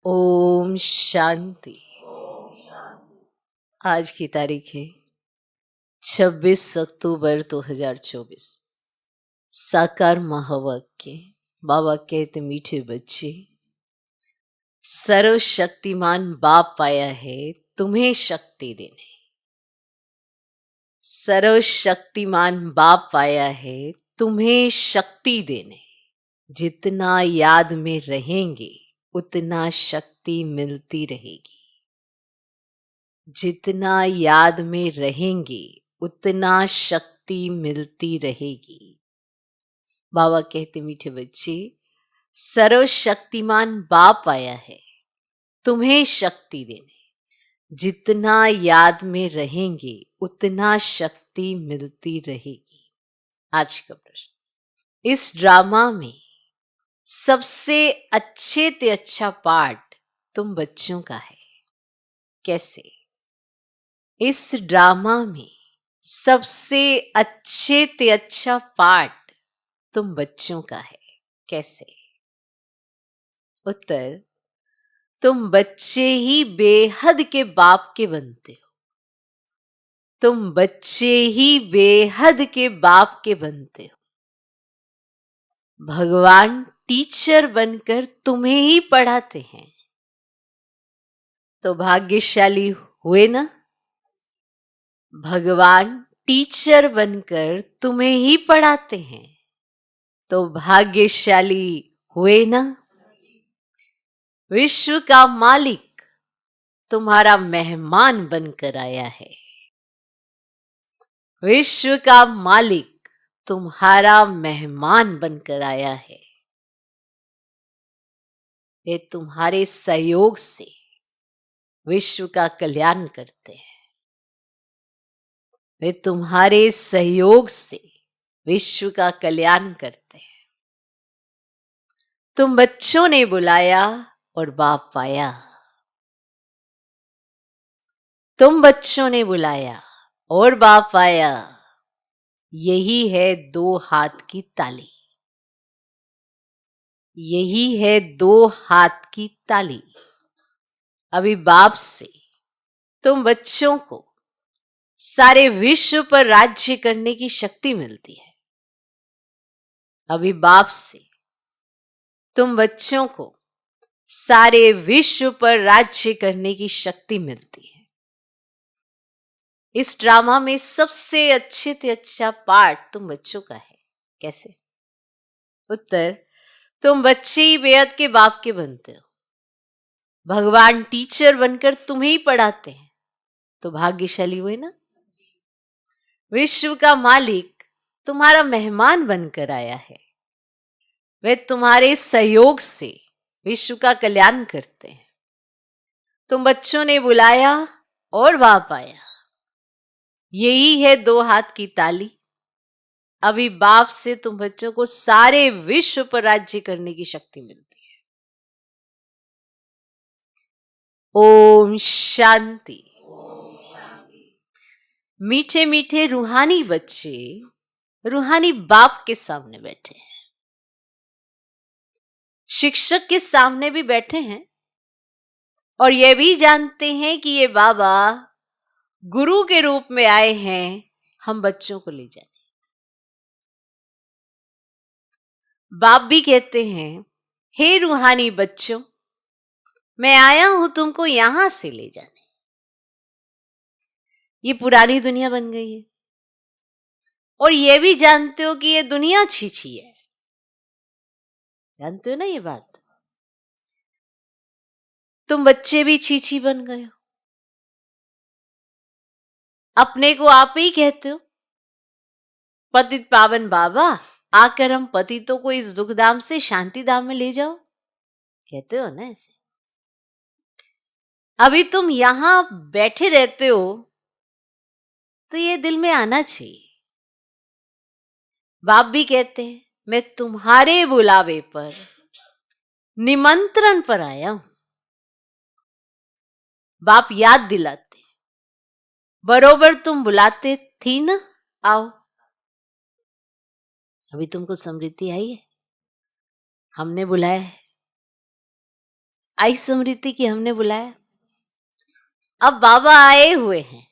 ओम शांति। आज की तारीख है 26 अक्टूबर 2024। साकार महावाक्य। बाबा कहते मीठे बच्चे, सर्वशक्तिमान बाप आया है तुम्हें शक्ति देने। सर्वशक्तिमान बाप आया है तुम्हें शक्ति देने। जितना याद में रहेंगे उतना शक्ति मिलती रहेगी। जितना याद में रहेंगे उतना शक्ति मिलती रहेगी। बाबा कहते मीठे बच्चे, सर्वशक्तिमान बाप आया है तुम्हें शक्ति देने। जितना याद में रहेंगे उतना शक्ति मिलती रहेगी। आज का प्रश्न, इस ड्रामा में सबसे अच्छे से अच्छा पार्ट तुम बच्चों का है। कैसे? इस ड्रामा में सबसे अच्छे से अच्छा पार्ट तुम बच्चों का है। कैसे? उत्तर, तुम बच्चे ही बेहद के बाप के बनते हो। तुम बच्चे ही बेहद के बाप के बनते हो। भगवान टीचर बनकर तुम्हें ही पढ़ाते हैं, तो भाग्यशाली हुए ना। भगवान टीचर बनकर तुम्हें ही पढ़ाते हैं, तो भाग्यशाली हुए ना। विश्व का मालिक तुम्हारा मेहमान बनकर आया है। विश्व का मालिक तुम्हारा मेहमान बनकर आया है। वे तुम्हारे सहयोग से विश्व का कल्याण करते हैं। वे तुम्हारे सहयोग से विश्व का कल्याण करते हैं। तुम बच्चों ने बुलाया और बाप आया। तुम बच्चों ने बुलाया और बाप आया। यही है दो हाथ की ताली। यही है दो हाथ की ताली। अभी बाप से तुम बच्चों को सारे विश्व पर राज्य करने की शक्ति मिलती है। अभी बाप से तुम बच्चों को सारे विश्व पर राज्य करने की शक्ति मिलती है। इस ड्रामा में सबसे अच्छे से अच्छा पार्ट तुम बच्चों का है। कैसे? उत्तर, तुम बच्चे ही बेहद के बाप के बनते हो। भगवान टीचर बनकर तुम्हें ही पढ़ाते हैं, तो भाग्यशाली हुए ना। विश्व का मालिक तुम्हारा मेहमान बनकर आया है। वे तुम्हारे सहयोग से विश्व का कल्याण करते हैं। तुम बच्चों ने बुलाया और बाप आया। यही है दो हाथ की ताली। अभी बाप से तुम बच्चों को सारे विश्व पर राज्य करने की शक्ति मिलती है। ओम शांति। मीठे मीठे रूहानी बच्चे रूहानी बाप के सामने बैठे हैं। शिक्षक के सामने भी बैठे हैं और ये भी जानते हैं कि ये बाबा गुरु के रूप में आए हैं हम बच्चों को ले जाने। बाप भी कहते हैं, हे रूहानी बच्चों, मैं आया हूं तुमको यहां से ले जाने। ये पुरानी दुनिया बन गई है और ये भी जानते हो कि ये दुनिया छीछी है। जानते हो ना ये बात? तुम बच्चे भी छीछी बन गए हो। अपने को आप ही कहते हो पतित पावन बाबा, आकर हम पतितों को इस दुख धाम से शांति धाम में ले जाओ। कहते हो ना ऐसे? अभी तुम यहां बैठे रहते हो तो ये दिल में आना चाहिए। बाप भी कहते हैं, मैं तुम्हारे बुलावे पर, निमंत्रण पर आया हूं। बाप याद दिलाते, बरोबर तुम बुलाते थी ना, आओ। अभी तुमको समृद्धि आई है, हमने बुलाया है। आई स्मृति की हमने बुलाया। अब बाबा आए हुए हैं,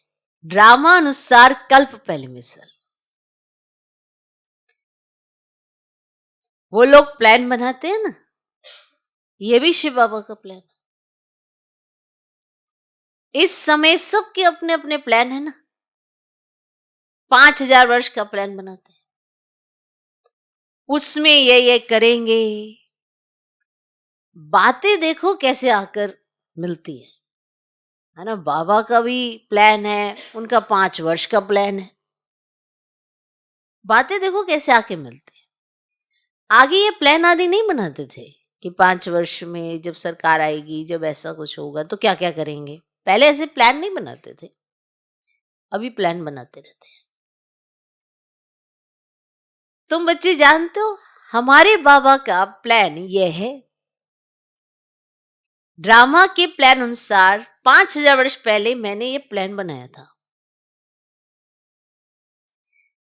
ड्रामा अनुसार कल्प पहले मिसल। वो लोग प्लान बनाते हैं ना, ये भी शिव बाबा का प्लान। इस समय सबके अपने अपने प्लान है ना। 5000 वर्ष का प्लान बनाते हैं, उसमें ये करेंगे। बातें देखो कैसे आकर मिलती है ना। बाबा का भी प्लान है, उनका 5 वर्ष का प्लान है। बातें देखो कैसे आके मिलती है। आगे ये प्लान आदि नहीं बनाते थे कि 5 वर्ष में जब सरकार आएगी, जब ऐसा कुछ होगा तो क्या क्या करेंगे। पहले ऐसे प्लान नहीं बनाते थे, अभी प्लान बनाते रहते हैं। तुम बच्चे जानते हो हमारे बाबा का प्लान यह है। ड्रामा के प्लान अनुसार 5000 वर्ष पहले मैंने ये प्लान बनाया था।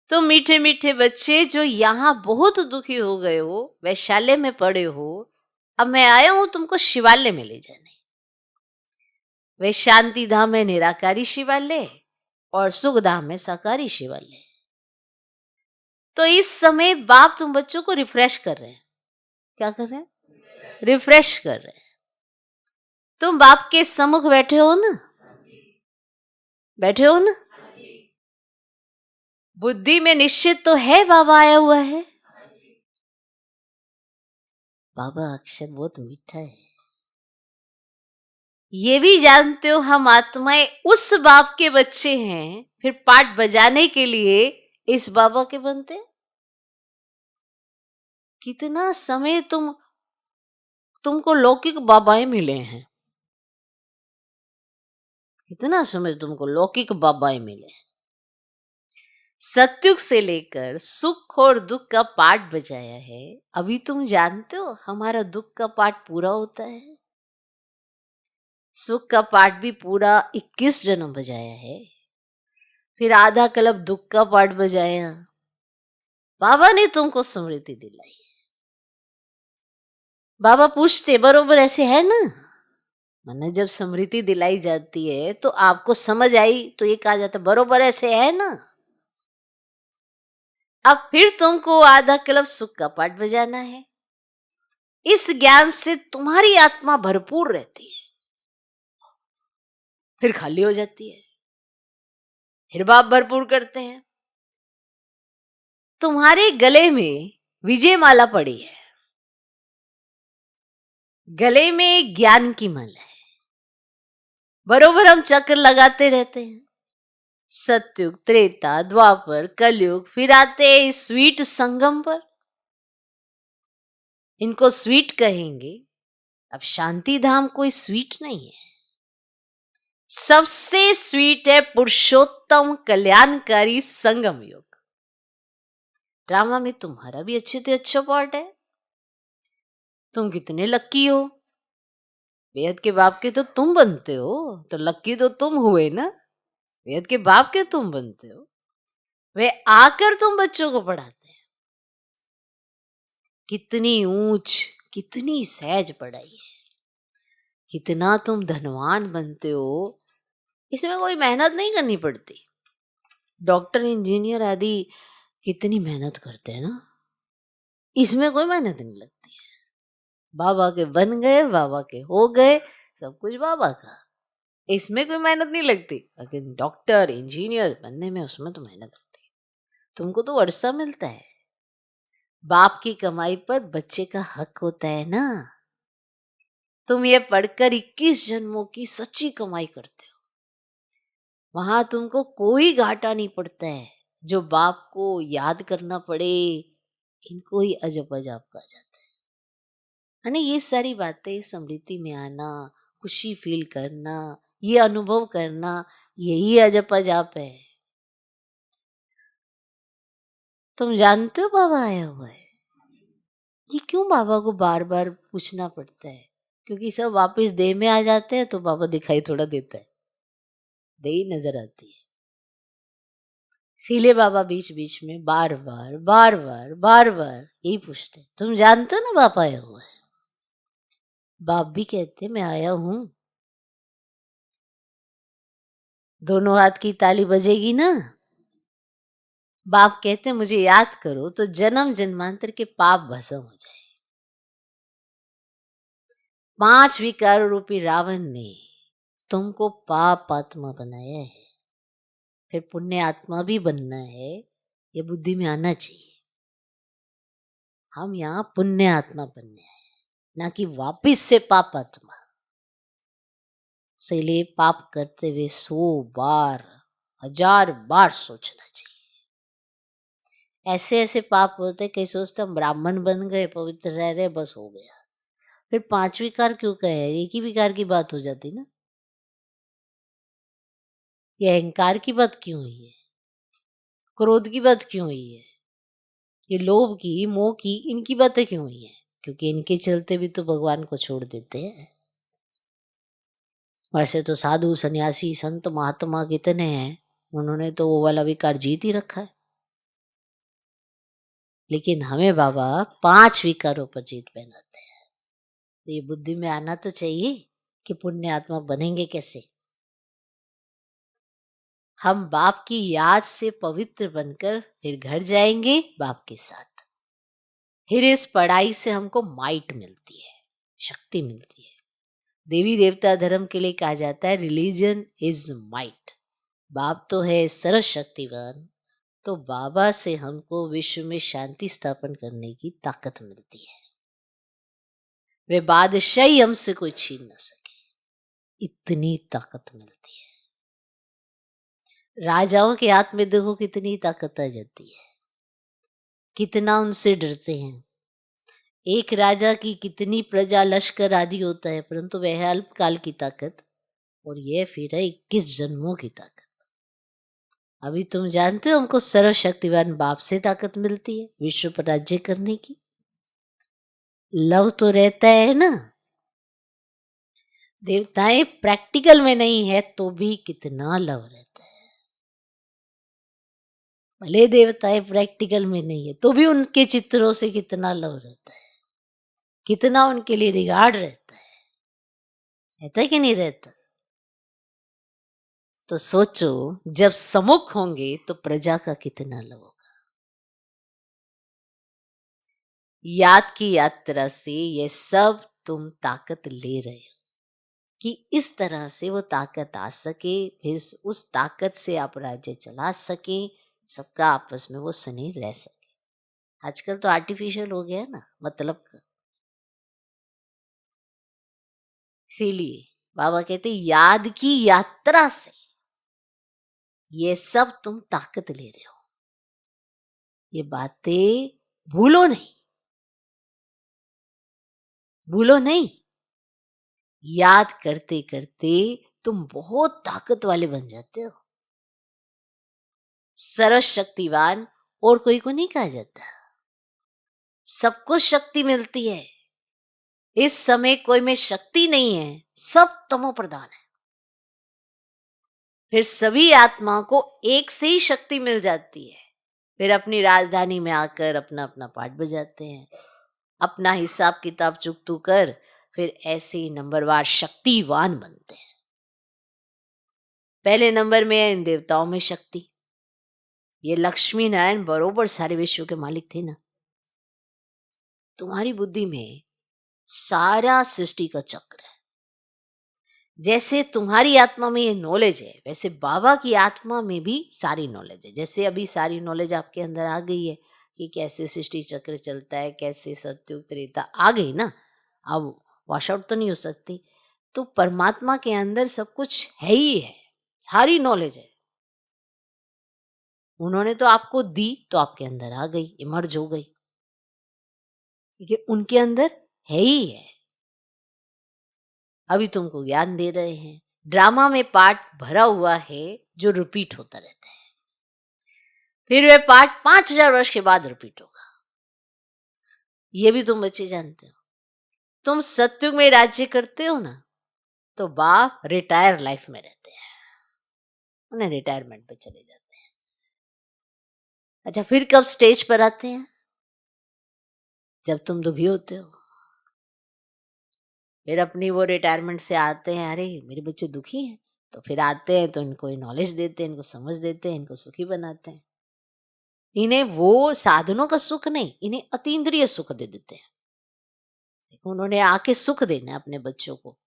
तो मीठे मीठे बच्चे जो यहाँ बहुत दुखी हो गए हो, वैशाल्य में पड़े हो, अब मैं आया हूं तुमको शिवालय में ले जाने। वे शांति धाम है निराकारी शिवालय और सुख धाम है साकारी शिवालय। तो इस समय बाप तुम बच्चों को रिफ्रेश कर रहे हैं। क्या कर रहे हैं? रिफ्रेश कर रहे हैं। तुम बाप के सम्मुख बैठे हो ना, बैठे हो ना। बुद्धि में निश्चित तो है बाबा आया हुआ है। बाबा अक्षर बहुत मीठा है। ये भी जानते हो हम आत्माएं उस बाप के बच्चे हैं, फिर पाठ बजाने के लिए इस बाबा के बनते हैं। कितना समय तुमको लौकिक बाबाएं मिले हैं, कितना समय तुमको लौकिक बाबाएं मिले हैं। सत्युग से लेकर सुख और दुख का पाठ बजाया है। अभी तुम जानते हो हमारा दुख का पाठ पूरा होता है, सुख का पाठ भी पूरा 21 जन्म बजाया है। फिर आधा कल्प दुख का पाठ बजाया। बाबा ने तुमको स्मृति दिलाई। बाबा पूछते बरोबर ऐसे है ना। मैंने जब स्मृति दिलाई जाती है तो आपको समझ आई तो ये कहा जाता बरोबर ऐसे है ना। अब फिर तुमको आधा कल्प सुख का पाठ बजाना है। इस ज्ञान से तुम्हारी आत्मा भरपूर रहती है, फिर खाली हो जाती है। फिर बाप भरपूर करते हैं। तुम्हारे गले में विजय माला पड़ी है, गले में ज्ञान की माला है। बरोबर हम चक्र लगाते रहते हैं। सतयुग, त्रेता, द्वापर, कलयुग, फिर आते हैं स्वीट संगम पर। इनको स्वीट कहेंगे। अब शांति धाम कोई स्वीट नहीं है, सबसे स्वीट है पुरुषोत्तम कल्याणकारी संगम योग। ड्रामा में तुम्हारा भी अच्छे से अच्छा पार्ट है। तुम कितने लक्की हो। बेहद के बाप के तो तुम बनते हो, तो लक्की तो तुम हुए ना। बेहद के बाप के तुम बनते हो, वे आकर तुम बच्चों को पढ़ाते हैं। कितनी ऊंच, कितनी सहज पढ़ाई है। कितना तुम धनवान बनते हो, इसमें कोई मेहनत नहीं करनी पड़ती। डॉक्टर, इंजीनियर आदि कितनी मेहनत करते हैं ना, इसमें कोई मेहनत नहीं लगती है। बाबा के बन गए, बाबा के हो गए, सब कुछ बाबा का, इसमें कोई मेहनत नहीं लगती। लेकिन डॉक्टर इंजीनियर बनने में उसमें तो मेहनत लगती है। तुमको तो वर्षा मिलता है। बाप की कमाई पर बच्चे का हक होता है ना। तुम ये पढ़कर 21 जन्मों की सच्ची कमाई करते हो। वहां तुमको कोई घाटा नहीं पड़ता है। जो बाप को याद करना पड़े, इनको ही अजब अजाब कहा जाता है ना। ये सारी बातें स्मृति में आना, खुशी फील करना, ये अनुभव करना, यही अजब अजाब है। तुम जानते हो बाबा आया हुआ है। ये क्यों बाबा को बार बार पूछना पड़ता है? क्योंकि सब वापस देह में आ जाते हैं तो बाबा दिखाई थोड़ा देता है, देह नजर आती है। इसीलिए बाबा बीच बीच में बार बार बार बार बार बार यही पूछते हैं। तुम जानते हो ना बाबा आया हुआ है। बाप भी कहते मैं आया हूं, दोनों हाथ की ताली बजेगी ना। बाप कहते मुझे याद करो तो जन्म जन्मांतर के पाप भस्म हो जाए। 5 विकार रूपी रावण ने तुमको पाप आत्मा बनाया है, फिर पुण्य आत्मा भी बनना है, ये बुद्धि में आना चाहिए। हम यहाँ पुण्य आत्मा बनने आए, ना कि वापिस से पाप आत्मा। इसलिए पाप करते हुए 100 बार 1000 बार सोचना चाहिए। ऐसे ऐसे पाप होते, कई सोचते हम ब्राह्मण बन गए, पवित्र रह रहे, बस हो गया। फिर 5 विकार क्यों कहे, एक ही विकार की बात हो जाती ना। ये अहंकार की बात क्यों हुई है, क्रोध की बात क्यों हुई है, ये लोभ की मोह की इनकी बातें क्यों हुई है? क्योंकि इनके चलते भी तो भगवान को छोड़ देते हैं। वैसे तो साधु सन्यासी संत महात्मा कितने हैं, उन्होंने तो वो वाला विकार जीत ही रखा है। लेकिन हमें बाबा 5 विकारों पर जीत पहनाते हैं। तो ये बुद्धि में आना तो चाहिए कि पुण्य आत्मा बनेंगे कैसे। हम बाप की याद से पवित्र बनकर फिर घर जाएंगे बाप के साथ। फिर इस पढ़ाई से हमको माइट मिलती है, शक्ति मिलती है। देवी देवता धर्म के लिए कहा जाता है रिलीजन इज माइट। बाप तो है सर्वशक्तिवान, तो बाबा से हमको विश्व में शांति स्थापन करने की ताकत मिलती है। वे बादशाही हमसे कोई छीन ना सके, इतनी ताकत मिलती है। राजाओं के हाथ में देखो कितनी ताकत आ जाती है, कितना उनसे डरते हैं। एक राजा की कितनी प्रजा लश्कर आदि होता है, परंतु वह अल्पकाल की ताकत, और यह फिर है 21 जन्मों की ताकत। अभी तुम जानते हो हमको सर्वशक्तिवान बाप से ताकत मिलती है विश्व पर राज्य करने की। लव तो रहता है ना, देवताएं प्रैक्टिकल में नहीं है तो भी कितना लव रहता है। भले देवताएं प्रैक्टिकल में नहीं है तो भी उनके चित्रों से कितना लव रहता है, कितना उनके लिए रिगार्ड रहता है कि नहीं रहता। तो सोचो जब सम्मुख होंगे तो प्रजा का कितना लव होगा। याद की यात्रा से ये सब तुम ताकत ले रहे हो कि इस तरह से वो ताकत आ सके, फिर उस ताकत से आप राज्य चला सके, सबका आपस में वो स्नेह रह सके। आजकल तो आर्टिफिशियल हो गया है ना, मतलब का। इसीलिए बाबा कहते याद की यात्रा से ये सब तुम ताकत ले रहे हो, ये बातें भूलो नहीं, भूलो नहीं। याद करते करते तुम बहुत ताकत वाले बन जाते हो। सर्वशक्तिवान और कोई को नहीं कहा जाता, सबको शक्ति मिलती है। इस समय कोई में शक्ति नहीं है, सब तमो प्रधान है। फिर सभी आत्माओं को एक से ही शक्ति मिल जाती है, फिर अपनी राजधानी में आकर अपना अपना पाठ बजाते हैं, अपना हिसाब किताब चुकतू कर फिर ऐसे ही नंबरवार शक्तिवान बनते हैं। पहले नंबर में है इन देवताओं में शक्ति। ये लक्ष्मी नारायण बरोबर सारे विश्व के मालिक थे ना। तुम्हारी बुद्धि में सारा सृष्टि का चक्र है। जैसे तुम्हारी आत्मा में ये नॉलेज है, वैसे बाबा की आत्मा में भी सारी नॉलेज है। जैसे अभी सारी नॉलेज आपके अंदर आ गई है कि कैसे सृष्टि चक्र चलता है, कैसे सत्युग त्रेता आ गई ना, अब वॉश आउट तो नहीं हो सकती। तो परमात्मा के अंदर सब कुछ है ही है, सारी नॉलेज है। उन्होंने तो आपको दी तो आपके अंदर आ गई, इमर्ज हो गई, क्योंकि उनके अंदर है ही है। अभी तुमको ज्ञान दे रहे हैं। ड्रामा में पार्ट भरा हुआ है जो रिपीट होता रहता है, फिर वह पार्ट 5000 वर्ष के बाद रिपीट होगा। ये भी तुम बच्चे जानते हो। तुम सत्युग में राज्य करते हो ना, तो बाप रिटायर लाइफ में रहते हैं, उन्हें रिटायरमेंट पे चले जाते हैं। अच्छा, फिर कब स्टेज पर आते हैं? जब तुम दुखी होते हो, फिर अपनी वो रिटायरमेंट से आते हैं, अरे मेरे बच्चे दुखी हैं, तो फिर आते हैं तो इनको नॉलेज देते हैं, इनको समझ देते हैं, इनको सुखी बनाते हैं। इन्हें वो साधनों का सुख नहीं, इन्हें अतीन्द्रिय सुख दे देते हैं। देखो, उन्होंने आके सुख देना है अपने बच्चों को,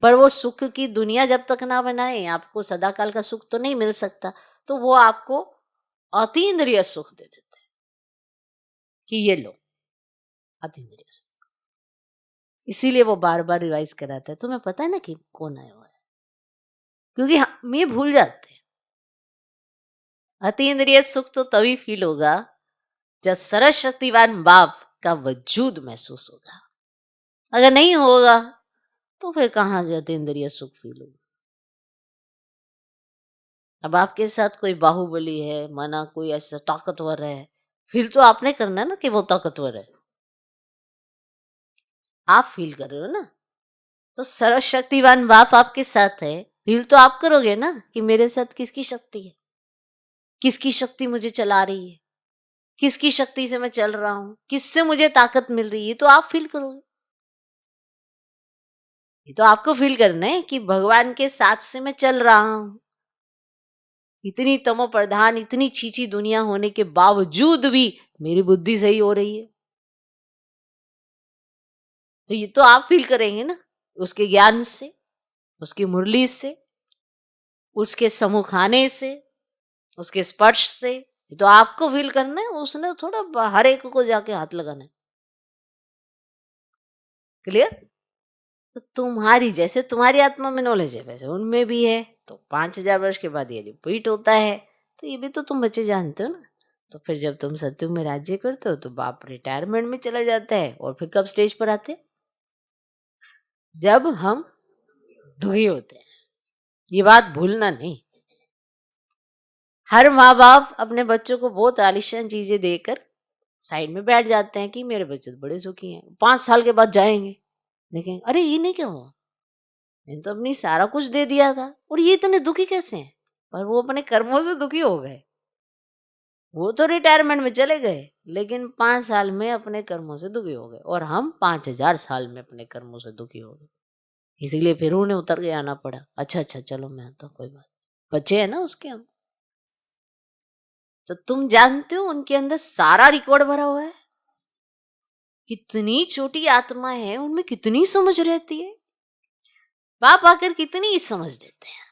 पर वो सुख की दुनिया जब तक ना बनाए, आपको सदाकाल का सुख तो नहीं मिल सकता, तो वो आपको अतीन्द्रिय सुख दे देते हैं कि ये लो अतीन्द्रिय सुख। इसीलिए वो बार बार रिवाइज कराता है, तुम्हें पता है ना कि कौन आया हुआ है, क्योंकि हम ये भूल जाते हैं। अतीन्द्रिय सुख तो तभी फील होगा जब सर्वशक्तिवान बाप का वजूद महसूस होगा। अगर नहीं होगा तो फिर कहाँ अतीन्द्रिय सुख फील होगा। अब आपके साथ कोई बाहुबली है, माना कोई ऐसा ताकतवर है, फील तो आपने करना ना कि वो ताकतवर है, आप फील कर रहे हो ना। तो सर्वशक्तिवान बाप आपके साथ है, फील तो आप करोगे ना कि मेरे साथ किसकी शक्ति है, किसकी शक्ति मुझे चला रही है, किसकी शक्ति से मैं चल रहा हूं, किससे मुझे ताकत मिल रही है, तो आप फील करोगे। ये तो आपको फील करना है कि भगवान के साथ से मैं चल रहा हूं। इतनी तमो प्रधान, इतनी छीछी दुनिया होने के बावजूद भी मेरी बुद्धि सही हो रही है, तो ये तो आप फील करेंगे ना, उसके ज्ञान से, उसकी मुरली से, उसके सम्मुख आने से, उसके स्पर्श से। ये तो आपको फील करना है, उसने थोड़ा हर एक को जाके हाथ लगाना है। क्लियर? तो तुम्हारी जैसे तुम्हारी आत्मा में नॉलेज है, वैसे उनमें भी है। तो 5000 वर्ष के बाद ये रिपीट होता है, तो ये भी तो तुम बच्चे जानते हो ना। तो फिर जब तुम सत्युग में राज्य करते हो तो बाप रिटायरमेंट में चला जाता है, और फिर कब स्टेज पर आते? जब हम दुखी होते हैं। ये बात भूलना नहीं। हर माँ बाप अपने बच्चों को बहुत आलिशान चीजें देकर साइड में बैठ जाते हैं कि मेरे बच्चे तो बड़े सुखी हैं, 5 साल के बाद जाएंगे, देखेंगे अरे ये नहीं क्या हुआ, मैंने तो अपनी सारा कुछ दे दिया था और ये इतने दुखी कैसे हैं। पर वो अपने कर्मों से दुखी हो गए। वो तो रिटायरमेंट में चले गए, लेकिन 5 साल में अपने कर्मों से दुखी हो गए, और हम 5000 साल में अपने कर्मों से दुखी हो गए। इसीलिए फिर उन्हें उतर के आना पड़ा। अच्छा अच्छा चलो मैं आता, कोई बात, बच्चे हैं ना उसके हम। तो तुम जानते हो उनके अंदर सारा रिकॉर्ड भरा हुआ है। कितनी छोटी आत्मा है, उनमें कितनी समझ रहती है। बाप आकर कितनी समझ देते हैं।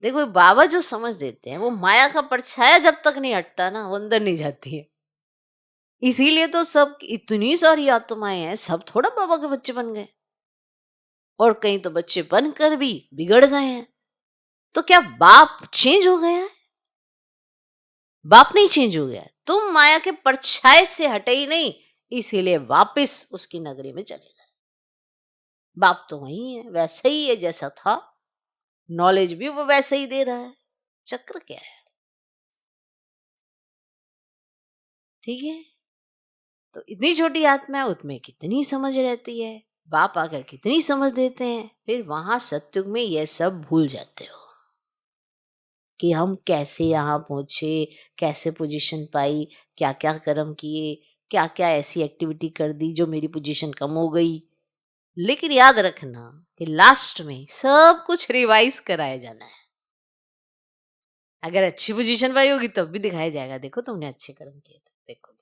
देखो बाबा जो समझ देते हैं, वो माया का परछाया जब तक नहीं हटता ना, वो अंदर नहीं जाती है। इसीलिए तो सब, इतनी सारी आत्माएं हैं, सब थोड़ा बाबा के बच्चे बन गए, और कहीं तो बच्चे बनकर भी बिगड़ गए हैं। तो क्या बाप चेंज हो गया है? बाप नहीं चेंज हो गया, तुम माया के परछाए से हटे ही नहीं, इसीलिए वापस उसकी नगरी में चले गए। बाप तो वही है, वैसे ही है जैसा था, नॉलेज भी वो वैसे ही दे रहा है। चक्र क्या है? ठीक है। तो इतनी छोटी आत्मा है, उसमें कितनी समझ रहती है। बाप आकर कितनी समझ देते हैं। फिर वहां सत्युग में यह सब भूल जाते हो कि हम कैसे यहाँ पहुंचे, कैसे पोजीशन पाई, क्या क्या कर्म किए, क्या क्या ऐसी एक्टिविटी कर दी जो मेरी पोजीशन कम हो गई। लेकिन याद रखना कि लास्ट में सब कुछ रिवाइज कराया जाना है। अगर अच्छी पोजीशन पाई होगी तब भी दिखाया जाएगा, देखो तुमने अच्छे कर्म किए थे, देखो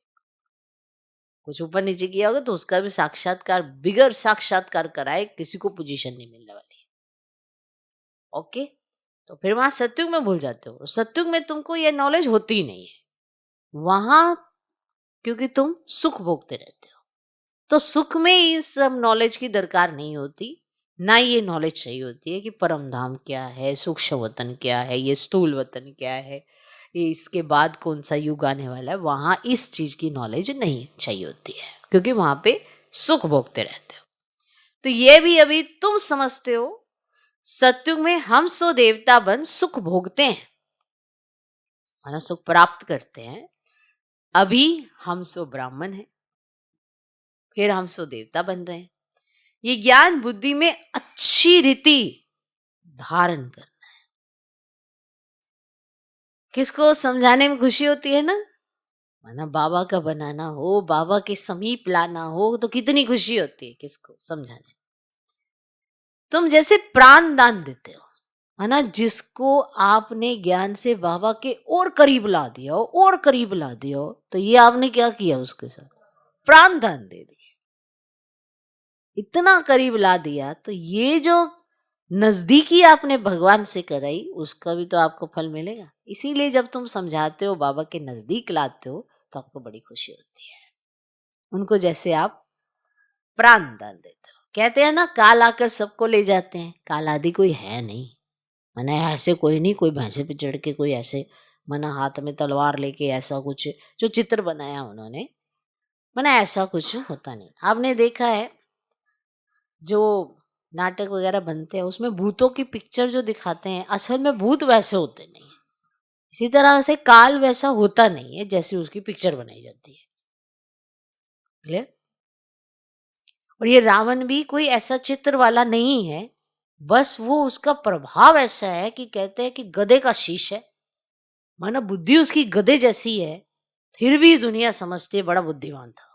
कुछ ऊपर नीचे किया होगा तो उसका भी साक्षात्कार, बिगर साक्षात्कार कराए किसी को पोजीशन नहीं मिलने वाली। ओके। तो फिर वहां सत्युग में भूल जाते हो। सत्युग में तुमको ये नॉलेज होती ही नहीं है वहां, क्योंकि तुम सुख भोगते रहते हो। तो सुख में इस सब नॉलेज की दरकार नहीं होती, ना ये नॉलेज चाहिए होती है कि परम धाम क्या है, सूक्ष्म वतन क्या है, ये स्थूल वतन क्या है, ये इसके बाद कौन सा युग आने वाला है। वहां इस चीज की नॉलेज नहीं चाहिए होती है, क्योंकि वहां पे सुख भोगते रहते हो। तो ये भी अभी तुम समझते हो, सत्युग में हम सो देवता बन सुख भोगते हैं, माना सुख प्राप्त करते हैं। अभी हम सो ब्राह्मण हैं, फिर हम सो देवता बन रहे हैं। ये ज्ञान बुद्धि में अच्छी रीति धारण करना है। किसको समझाने में खुशी होती है ना, माना बाबा का बनाना हो, बाबा के समीप लाना हो, तो कितनी खुशी होती है किसको समझाने। तुम जैसे प्राण दान देते हो, है ना, जिसको आपने ज्ञान से बाबा के और करीब ला दिया हो, और करीब ला दिया हो, तो ये आपने क्या किया उसके साथ? प्राण दान दे दिया, इतना करीब ला दिया। तो ये जो नजदीकी आपने भगवान से कराई, उसका भी तो आपको फल मिलेगा। इसीलिए जब तुम समझाते हो, बाबा के नजदीक लाते हो, तो आपको बड़ी खुशी होती है, उनको जैसे आप प्राण दान देते हो। कहते हैं ना, काल आकर सबको ले जाते हैं, काल आदि कोई है नहीं। मैंने ऐसे कोई नहीं, कोई भैंसे पे चढ़ के, कोई ऐसे मना हाथ में तलवार लेके, ऐसा कुछ जो चित्र बनाया उन्होंने, मना ऐसा कुछ होता नहीं। आपने देखा है जो नाटक वगैरह बनते हैं, उसमें भूतों की पिक्चर जो दिखाते हैं, असल में भूत वैसे होते नहीं है। इसी तरह से काल वैसा होता नहीं है जैसी उसकी पिक्चर बनाई जाती है। क्लियर? और ये रावण भी कोई ऐसा चित्र वाला नहीं है, बस वो उसका प्रभाव ऐसा है कि कहते हैं कि गधे का शीश है, माना बुद्धि उसकी गधे जैसी है, फिर भी दुनिया समझती है बड़ा बुद्धिमान था,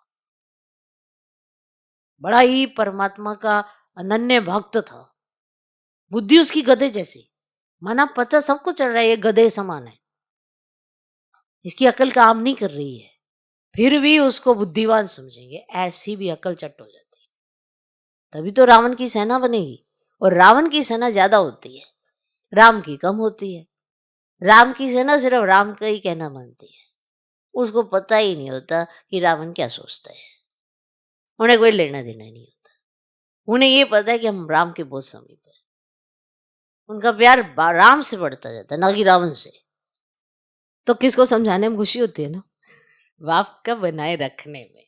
बड़ा ही परमात्मा का अनन्य भक्त था। बुद्धि उसकी गधे जैसी, माना पता सबको चल रहा है ये गधे समान है, इसकी अकल काम नहीं कर रही है, फिर भी उसको बुद्धिमान समझेंगे। ऐसी भी अकल चट हो जाती है, तभी तो रावण की सेना बनेगी। और रावण की सेना ज्यादा होती है, राम की कम होती है। राम की सेना सिर्फ राम का ही कहना मानती है, उसको पता ही नहीं होता कि रावण क्या सोचता है, उन्हें कोई लेना देना नहीं होता। उन्हें ये पता है कि हम राम के बहुत समीप है, उनका प्यार राम से बढ़ता जाता है, ना कि रावण से। तो किसको समझाने में खुशी होती है ना, बाप का बनाए रखने में,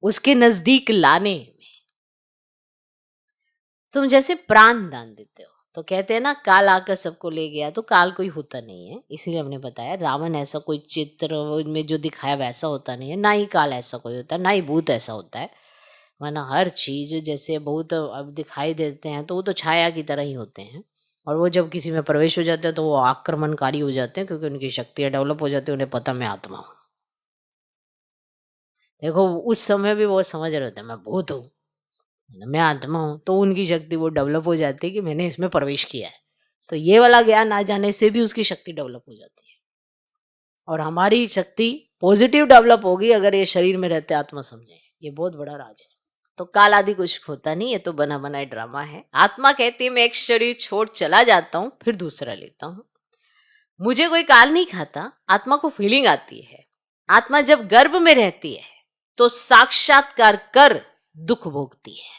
उसके नजदीक लाने में। तुम जैसे प्राण दान देते हो, तो कहते हैं ना, काल आकर सबको ले गया, तो काल कोई होता नहीं है। इसीलिए हमने बताया रावण ऐसा कोई चित्र में जो दिखाया वैसा होता नहीं है, ना ही काल ऐसा कोई होता है, ना ही भूत ऐसा होता है। वरना हर चीज जैसे भूत अब दिखाई देते हैं, तो वो तो छाया की तरह ही होते हैं, और वो जब किसी में प्रवेश हो जाते हैं तो वो आक्रमणकारी हो जाते हैं, क्योंकि उनकी शक्तियां डेवलप हो जाती है, उन्हें पता मैं आत्मा हूँ। देखो उस समय भी वो समझ रहे होते हैं मैं भूत हूँ, मैं आत्मा हूँ, तो उनकी शक्ति वो डेवलप हो जाती है कि मैंने इसमें प्रवेश किया है। तो ये वाला ज्ञान आ जाने से भी उसकी शक्ति डेवलप हो जाती है, और हमारी शक्ति पॉजिटिव डेवलप होगी अगर ये शरीर में रहते आत्मा समझे। ये बहुत बड़ा राज है। तो काल आदि कुछ होता नहीं, ये तो बना बनाए ड्रामा है। आत्मा कहती है मैं एक शरीर छोड़ चला जाता हूँ, फिर दूसरा लेता हूँ। मुझे कोई काल नहीं खाता, आत्मा को फीलिंग आती है। आत्मा जब गर्भ में रहती है तो साक्षात्कार कर दुख भोगती है,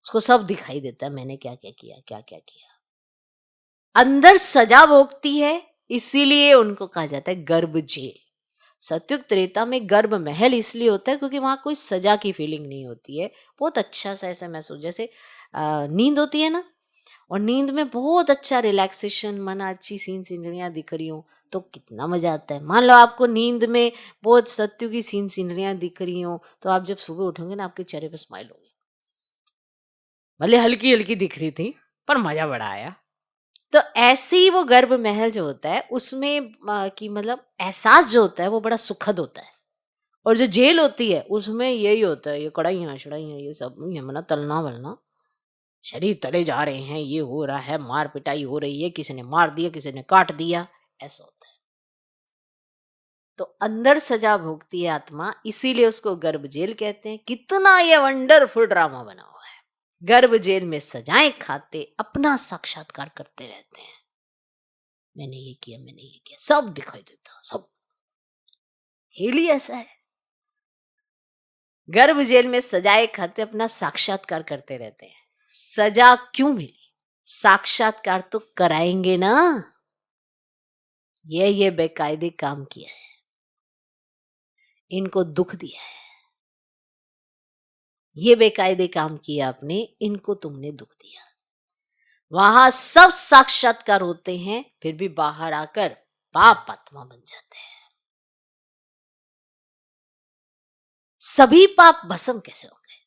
उसको सब दिखाई देता है, मैंने क्या क्या किया, क्या क्या किया। अंदर सजा भोगती है, इसीलिए उनको कहा जाता है गर्भ जेल। सत्युग त्रेता में गर्भ महल इसलिए होता है क्योंकि वहां कोई सजा की फीलिंग नहीं होती है। बहुत अच्छा सा ऐसा महसूस, जैसे नींद होती है ना, और नींद में बहुत अच्छा रिलैक्सेशन, मन अच्छी सीन सीनरियां दिख रही हो तो कितना मजा आता है। मान लो आपको नींद में बहुत सत्यु की सीन सीनरियां दिख रही हो, तो आप जब सुबह उठोगे ना, आपके चेहरे पर स्माइल होगी, भले हल्की हल्की दिख रही थी पर मजा बड़ा आया। तो ऐसे ही वो गर्भ महल जो होता है उसमें कि मतलब एहसास जो होता है वो बड़ा सुखद होता है। और जो जेल होती है उसमें यही होता है, ये कढ़ाइयाँ शढ़ाइयाँ ये सब, ये मना तलना वलना, शरीर तले जा रहे हैं, ये हो रहा है, मार पिटाई हो रही है, किसी ने मार दिया, किसी ने काट दिया, ऐसा होता है। तो अंदर सजा भोगती है आत्मा, इसीलिए उसको गर्भ जेल कहते हैं। कितना ये वंडरफुल ड्रामा बना हुआ है। गर्भ जेल में सजाएं खाते अपना साक्षात्कार करते रहते हैं, मैंने ये किया, मैंने ये किया, सब दिखाई देता, सब। खेल ही ऐसा है, गर्भ जेल में सजाए खाते अपना साक्षात्कार करते रहते हैं। सजा क्यों मिली? साक्षात्कार तो कराएंगे ना, ये बेकायदे काम किया है, इनको दुख दिया है, ये बेकायदे काम किया आपने, इनको तुमने दुख दिया। वहां सब साक्षात्कार होते हैं, फिर भी बाहर आकर पाप आत्मा बन जाते हैं। सभी पाप भस्म कैसे हो गए?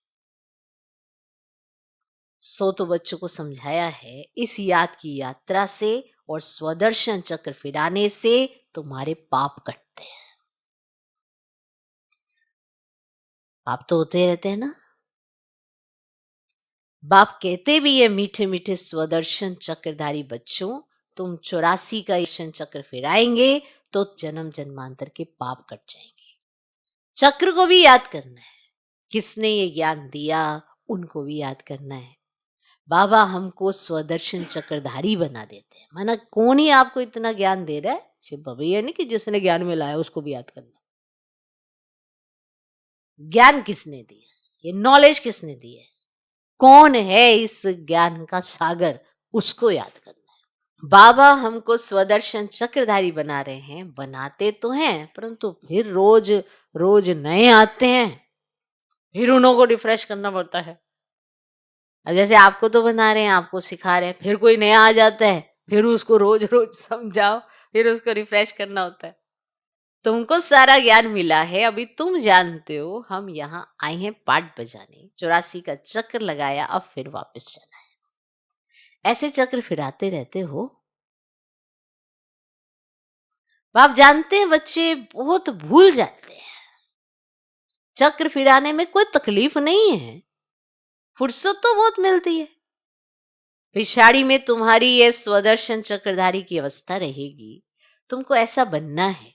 सो तो बच्चों को समझाया है, इस याद की यात्रा से और स्वदर्शन चक्र फिराने से तुम्हारे पाप कटते हैं। पाप तो होते रहते हैं ना। बाप कहते भी है मीठे मीठे स्वदर्शन चक्रधारी बच्चों, तुम 84 का ईशन चक्र फिराएंगे तो जन्म जन्मांतर के पाप कट जाएंगे। चक्र को भी याद करना है, किसने ये ज्ञान दिया उनको भी याद करना है। बाबा हमको स्वदर्शन चक्रधारी बना देते हैं, माना कौन ही आपको इतना ज्ञान दे रहा है? शिव बाबा। ये नहीं कि जिसने ज्ञान में लाया उसको भी याद करना। ज्ञान किसने दिया, ये नॉलेज किसने दी है, कौन है इस ज्ञान का सागर, उसको याद करना है। बाबा हमको स्वदर्शन चक्रधारी बना रहे हैं, बनाते तो हैं परंतु फिर रोज रोज नए आते हैं, फिर उनको रिफ्रेश करना पड़ता है। जैसे आपको तो बना रहे हैं, आपको सिखा रहे हैं, फिर कोई नया आ जाता है, फिर उसको रोज रोज समझाओ, फिर उसको रिफ्रेश करना होता है। तुमको सारा ज्ञान मिला है, अभी तुम जानते हो, हम यहाँ आए हैं पाठ बजाने, 84 का चक्र लगाया, अब फिर वापस जाना है। ऐसे चक्र फिराते रहते हो। आप जानते हैं बच्चे बहुत भूल जाते हैं, चक्र फिराने में कोई तकलीफ नहीं है, फुर्सत तो बहुत मिलती है। पिछाड़ी में तुम्हारी ये स्वदर्शन चक्रधारी की अवस्था रहेगी, तुमको ऐसा बनना है।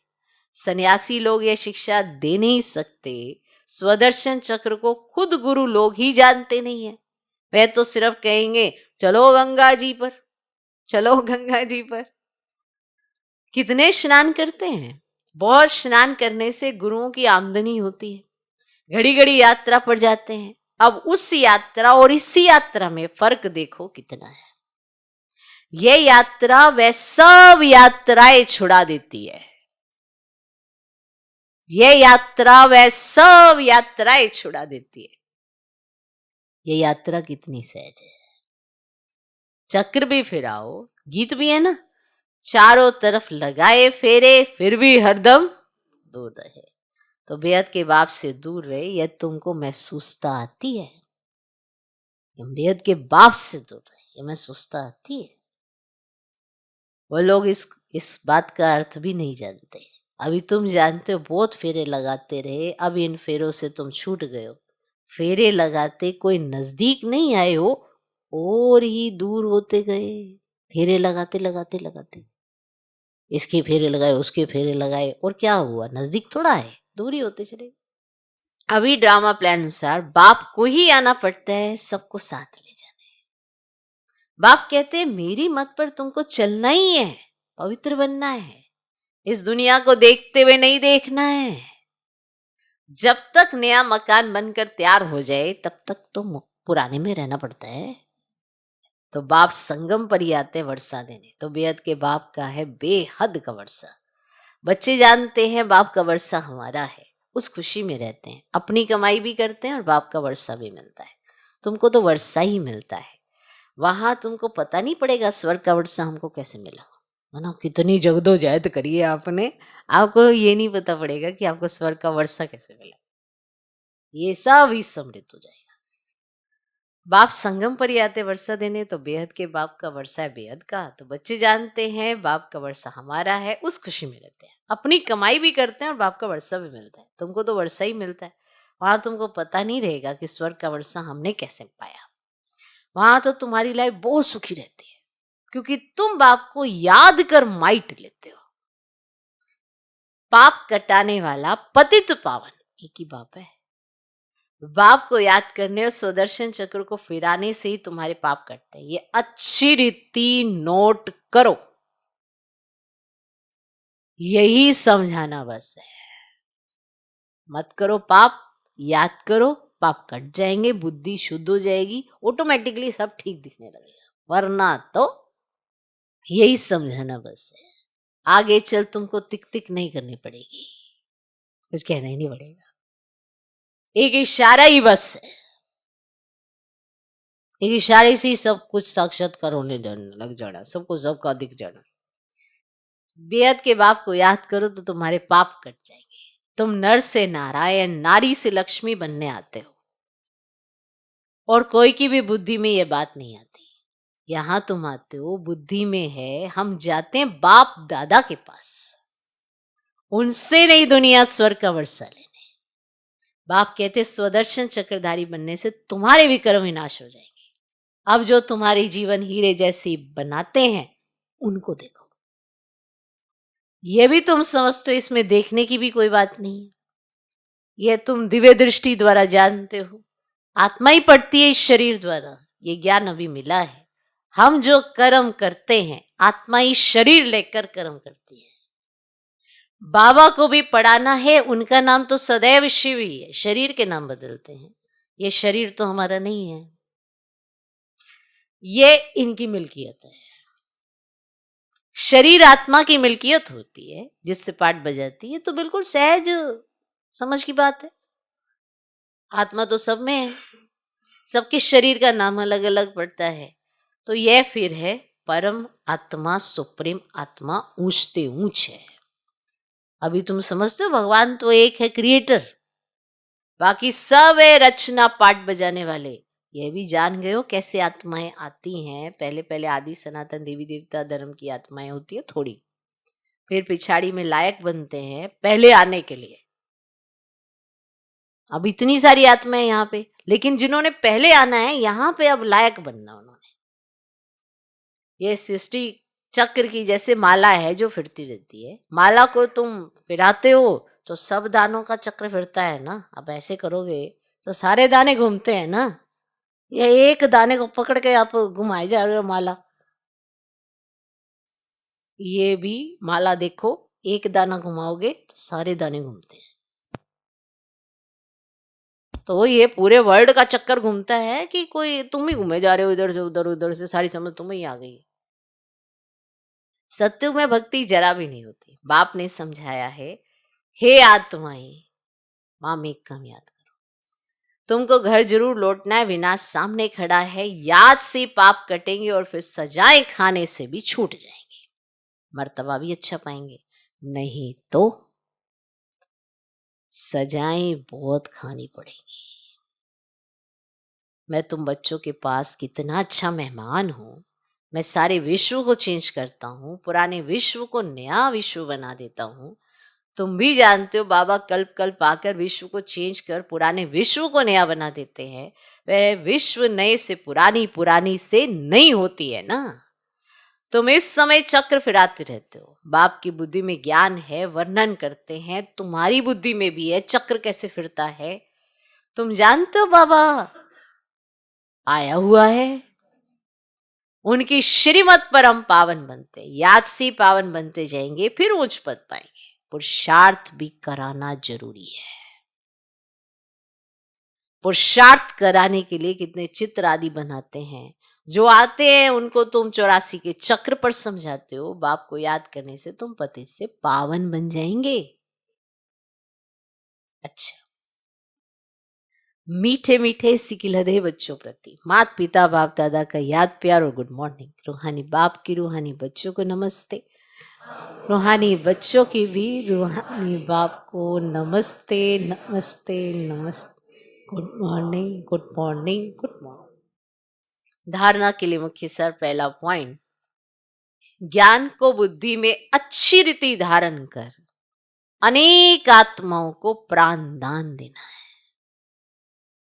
सन्यासी लोग ये शिक्षा दे नहीं सकते, स्वदर्शन चक्र को खुद गुरु लोग ही जानते नहीं है। वे तो सिर्फ कहेंगे चलो गंगा जी पर, चलो गंगा जी पर। कितने स्नान करते हैं, बहुत स्नान करने से गुरुओं की आमदनी होती है, घड़ी घड़ी यात्रा पर जाते हैं। अब उस यात्रा और इसी यात्रा में फर्क देखो कितना है। ये यात्रा वह सब यात्राएं छुड़ा देती है, ये यात्रा वह सब यात्राएं छुड़ा देती है। ये यात्रा कितनी सहज है। चक्र भी फिराओ, गीत भी है ना, चारों तरफ लगाए फेरे फिर भी हरदम दूर रहे। तो बेहद के बाप से दूर रहे, यह तुमको महसूसता आती है। बेहद के बाप से दूर रहे, ये महसूसता आती है। वो लोग इस बात का अर्थ भी नहीं जानते। अभी तुम जानते हो, बहुत फेरे लगाते रहे, अब इन फेरों से तुम छूट गए हो। फेरे लगाते कोई नजदीक नहीं आए हो, और ही दूर होते गए। फेरे लगाते लगाते लगाते, इसके फेरे लगाए, उसके फेरे लगाए, और क्या हुआ, नजदीक थोड़ा है, दूरी होते चले। अभी ड्रामा प्लान अनुसार बाप को ही आना पड़ता है सबको साथ ले जाने। बाप कहते हैं मेरी मत पर तुमको चलना ही है, पवित्र बनना है, इस दुनिया को देखते हुए नहीं देखना है। जब तक नया मकान बनकर तैयार हो जाए तब तक तो पुराने में रहना पड़ता है। तो बाप संगम पर ही आते वर्षा देने, तो बेहद के बाप का है बेहद का वर्षा। बच्चे जानते हैं बाप का वर्षा हमारा है, उस खुशी में रहते हैं, अपनी कमाई भी करते हैं और बाप का वर्षा भी मिलता है। तुमको तो वर्षा ही मिलता है, वहां तुमको पता नहीं पड़ेगा स्वर्ग का वर्षा हमको कैसे मिला। मानो कितनी जगदोजहद करिए आपने, आपको ये नहीं पता पड़ेगा कि आपको स्वर्ग का वर्षा कैसे मिला। ये सब ही समृद्ध हो जाएगा। बाप संगम पर ही आते वर्षा देने, तो बेहद के बाप का वर्षा है बेहद का। तो बच्चे जानते हैं बाप का वर्षा हमारा है, उस खुशी में रहते हैं, अपनी कमाई भी करते हैं और बाप का वर्षा भी मिलता है। तुमको तो वर्षा ही मिलता है, वहां तुमको पता नहीं रहेगा कि स्वर्ग का वर्षा हमने कैसे पाया। वहां तो तुम्हारी लाइफ बहुत सुखी रहती है, क्योंकि तुम बाप को याद कर माइट लेते हो। पाप कटाने वाला पतित पावन एक ही बाप है। बाप को याद करने और स्वदर्शन चक्र को फिराने से ही तुम्हारे पाप कटते हैं। ये अच्छी रीति नोट करो, यही समझाना बस है। मत करो पाप, याद करो, पाप कट जाएंगे, बुद्धि शुद्ध हो जाएगी, ऑटोमेटिकली सब ठीक दिखने लगेगा। वरना तो यही समझाना बस है। आगे चल तुमको तिक तिक नहीं करनी पड़ेगी, कुछ कहना ही नहीं पड़ेगा, एक इशारा ही बस है। एक इशारे से ही सब कुछ साक्षात्कार होने लग जाना, सबको सबका दिख जाना। बेहद के बाप को याद करो तो तुम्हारे पाप कट जाएंगे। तुम नर से नारायण, नारी से लक्ष्मी बनने आते हो, और कोई की भी बुद्धि में ये बात नहीं आती। यहां तुम आते हो बुद्धि में है, हम जाते हैं बाप दादा के पास, उनसे नहीं दुनिया स्वर्ग का वर्षा लेने। बाप कहते स्वदर्शन चक्रधारी बनने से तुम्हारे भी कर्म विनाश हो जाएंगे। अब जो तुम्हारी जीवन हीरे जैसी बनाते हैं उनको देखो। ये भी तुम समझते हो, इसमें देखने की भी कोई बात नहीं है। ये तुम दिव्य दृष्टि द्वारा जानते हो। आत्मा ही पढ़ती है इस शरीर द्वारा, ये ज्ञान अभी मिला है। हम जो कर्म करते हैं आत्मा ही शरीर लेकर कर्म करती है। बाबा को भी पढ़ाना है, उनका नाम तो सदैव शिव ही है, शरीर के नाम बदलते हैं। ये शरीर तो हमारा नहीं है, ये इनकी मिल्कियत है। शरीर आत्मा की मिल्कियत होती है जिससे पाठ बजाती है, तो बिल्कुल सहज समझ की बात है। आत्मा तो सब में है, सबके शरीर का नाम अलग अलग पड़ता है। तो यह फिर है परम आत्मा, सुप्रीम आत्मा, ऊंचते ऊंच है। अभी तुम समझते हो भगवान तो एक है, क्रिएटर, बाकी सब है रचना पाठ बजाने वाले। यह भी जान गए हो कैसे आत्माएं आती हैं। पहले पहले आदि सनातन देवी देवता धर्म की आत्माएं होती है थोड़ी, फिर पिछाड़ी में लायक बनते हैं पहले आने के लिए। अब इतनी सारी आत्माएं यहाँ पे, लेकिन जिन्होंने पहले आना है यहाँ पे अब लायक बनना उन्होंने। ये सृष्टि चक्र की जैसे माला है जो फिरती रहती है, माला को तुम फिराते हो तो सब दानों का चक्र फिरता है ना। अब ऐसे करोगे तो सारे दाने घूमते हैं ना, ये एक दाने को पकड़ के आप घुमाए जा रहे हो माला। ये भी माला देखो, एक दाना घुमाओगे तो सारे दाने घूमते हैं। तो ये पूरे वर्ल्ड का चक्कर घूमता है कि कोई तुम ही घूमे जा रहे हो इधर से उधर, उधर से सारी समझ तुम्हें ही आ गई। सत्युग में भक्ति जरा भी नहीं होती। बाप ने समझाया है, हे आत्माएं माम एक कम याद करो, तुमको घर जरूर लौटना है, विनाश सामने खड़ा है, याद से पाप कटेंगे और फिर सजाएं खाने से भी छूट जाएंगे, मर्तबा भी अच्छा पाएंगे। नहीं तो सजाएं बहुत खानी पड़ेंगी। मैं तुम बच्चों के पास कितना अच्छा मेहमान हूं। मैं सारे विश्व को चेंज करता हूँ, पुराने विश्व को नया विश्व बना देता हूँ। तुम भी जानते हो बाबा कल्प कल्प आकर विश्व को चेंज कर पुराने विश्व को नया बना देते हैं। वह विश्व नए से पुरानी, पुरानी से नई होती है ना। तुम इस समय चक्र फिराते रहते हो। बाप की बुद्धि में ज्ञान है, वर्णन करते हैं, तुम्हारी बुद्धि में भी है चक्र कैसे फिरता है। तुम जानते हो बाबा आया हुआ है, उनकी श्रीमत पर हम पावन बनते, याद से पावन बनते जाएंगे, फिर उच्च पद पाएंगे। पुरुषार्थ भी कराना जरूरी है। पुरुषार्थ कराने के लिए कितने चित्र आदि बनाते हैं, जो आते हैं उनको तुम 84 के चक्र पर समझाते हो। बाप को याद करने से तुम पति से पावन बन जाएंगे। अच्छा, मीठे मीठे सिकिलधे बच्चों प्रति माता पिता बाप दादा का याद प्यार और गुड मॉर्निंग। रूहानी बाप की रूहानी बच्चों को नमस्ते, रूहानी बच्चों की भी रूहानी बाप को नमस्ते नमस्ते नमस्ते। Good morning good morning good morning. धारणा के लिए मुख्य सर पहला पॉइंट, ज्ञान को बुद्धि में अच्छी रीति धारण कर अनेक आत्माओं को प्राण दान देना है।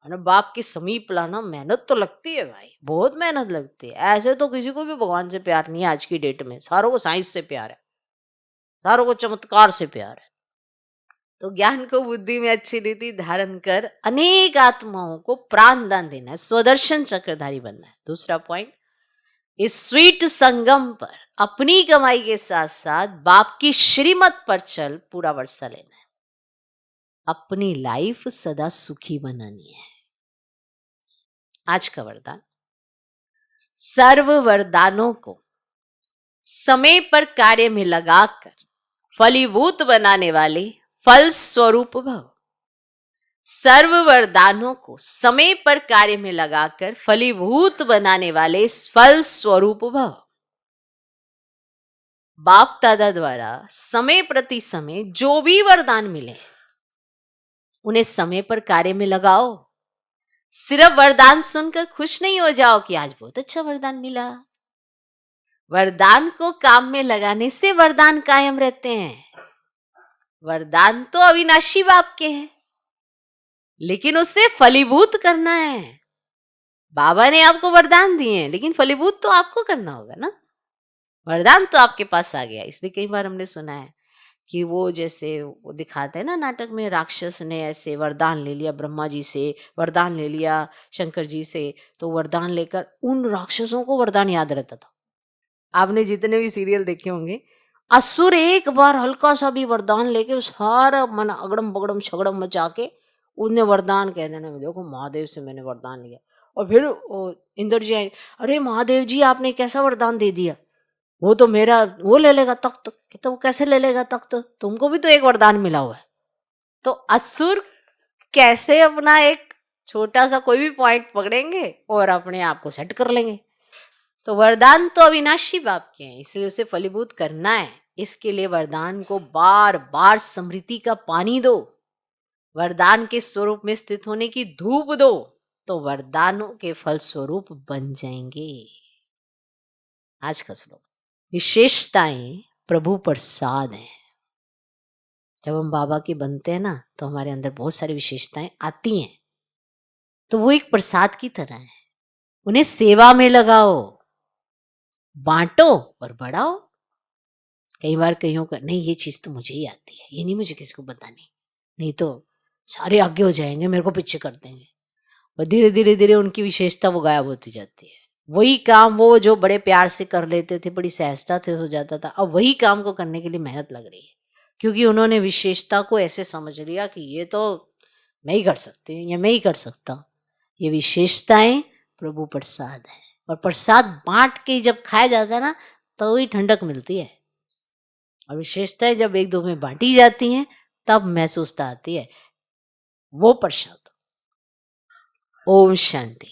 बाप के समीप लाना मेहनत तो लगती है भाई, बहुत मेहनत लगती है। ऐसे तो किसी को भी भगवान से प्यार नहीं है आज की डेट में, सारों को साइंस से प्यार है, सारों को चमत्कार से प्यार है। तो ज्ञान को बुद्धि में अच्छी रीति धारण कर अनेक आत्माओं को प्राण दान देना है, स्वदर्शन चक्रधारी बनना है। दूसरा पॉइंट, इस स्वीट संगम पर अपनी कमाई के साथ साथ बाप की श्रीमत पर चल पूरा वर्षा लेना है। अपनी लाइफ सदा सुखी बनानी है। आज का वरदान, सर्व वरदानों को समय पर कार्य में लगाकर फलीभूत बनाने वाले फल स्वरूप भव। सर्व वरदानों को समय पर कार्य में लगाकर फलीभूत बनाने वाले फल स्वरूप भव। बाप दादा द्वारा समय प्रति समय जो भी वरदान मिले उन्हें समय पर कार्य में लगाओ। सिर्फ वरदान सुनकर खुश नहीं हो जाओ कि आज बहुत अच्छा वरदान मिला। वरदान को काम में लगाने से वरदान कायम रहते हैं। वरदान तो अविनाशी बाप के हैं। लेकिन उससे फलीभूत करना है। बाबा ने आपको वरदान दिए हैं, लेकिन फलीभूत तो आपको करना होगा ना। वरदान तो आपके पास आ गया। इसलिए कई बार हमने सुना है कि वो जैसे वो दिखाते हैं ना नाटक में, राक्षस ने ऐसे वरदान ले लिया ब्रह्मा जी से, वरदान ले लिया शंकर जी से, तो वरदान लेकर उन राक्षसों को वरदान याद रहता था। आपने जितने भी सीरियल देखे होंगे, असुर एक बार हल्का सा भी वरदान लेके सारा मन अगड़म बगड़म छगड़म मचा के उन्हें वरदान कह देना, देखो महादेव से मैंने वरदान लिया। और फिर इंद्र जी आए, अरे महादेव जी आपने कैसा वरदान दे दिया, वो तो मेरा वो ले लेगा तख्त। तो वो कैसे ले लेगा तख्त, तुमको भी तो एक वरदान मिला हुआ है। तो असुर कैसे अपना एक छोटा सा कोई भी पॉइंट पकड़ेंगे और अपने आप को सेट कर लेंगे। तो वरदान तो अविनाशी बाप के हैं, इसलिए उसे फलीभूत करना है। इसके लिए वरदान को बार बार समृद्धि का पानी दो, वरदान के स्वरूप में स्थित होने की धूप दो, तो वरदानों के फल स्वरूप बन जाएंगे। आज का श्लोक, विशेषताएं प्रभु प्रसाद है। जब हम बाबा के बनते हैं ना, तो हमारे अंदर बहुत सारी विशेषताएं आती हैं। तो वो एक प्रसाद की तरह है, उन्हें सेवा में लगाओ, बांटो और बढ़ाओ। कई बार कईयों का नहीं, ये चीज तो मुझे ही आती है, ये नहीं मुझे किसी को बतानी, नहीं तो सारे आगे हो जाएंगे, मेरे को पीछे कर देंगे। और धीरे धीरे धीरे उनकी विशेषता वो गायब होती जाती है। वही काम वो जो बड़े प्यार से कर लेते थे, बड़ी सहजता से हो जाता था, अब वही काम को करने के लिए मेहनत लग रही है, क्योंकि उन्होंने विशेषता को ऐसे समझ लिया कि ये तो मैं ही कर सकती हूँ या मैं ही कर सकता हूँ। ये विशेषताएं प्रभु प्रसाद है, और प्रसाद बांट के जब खाया जाता है ना, तो ही ठंडक मिलती है। और विशेषताएं जब एक दो में बांटी जाती हैं, तब महसूसता आती है वो प्रसाद। ओम शांति।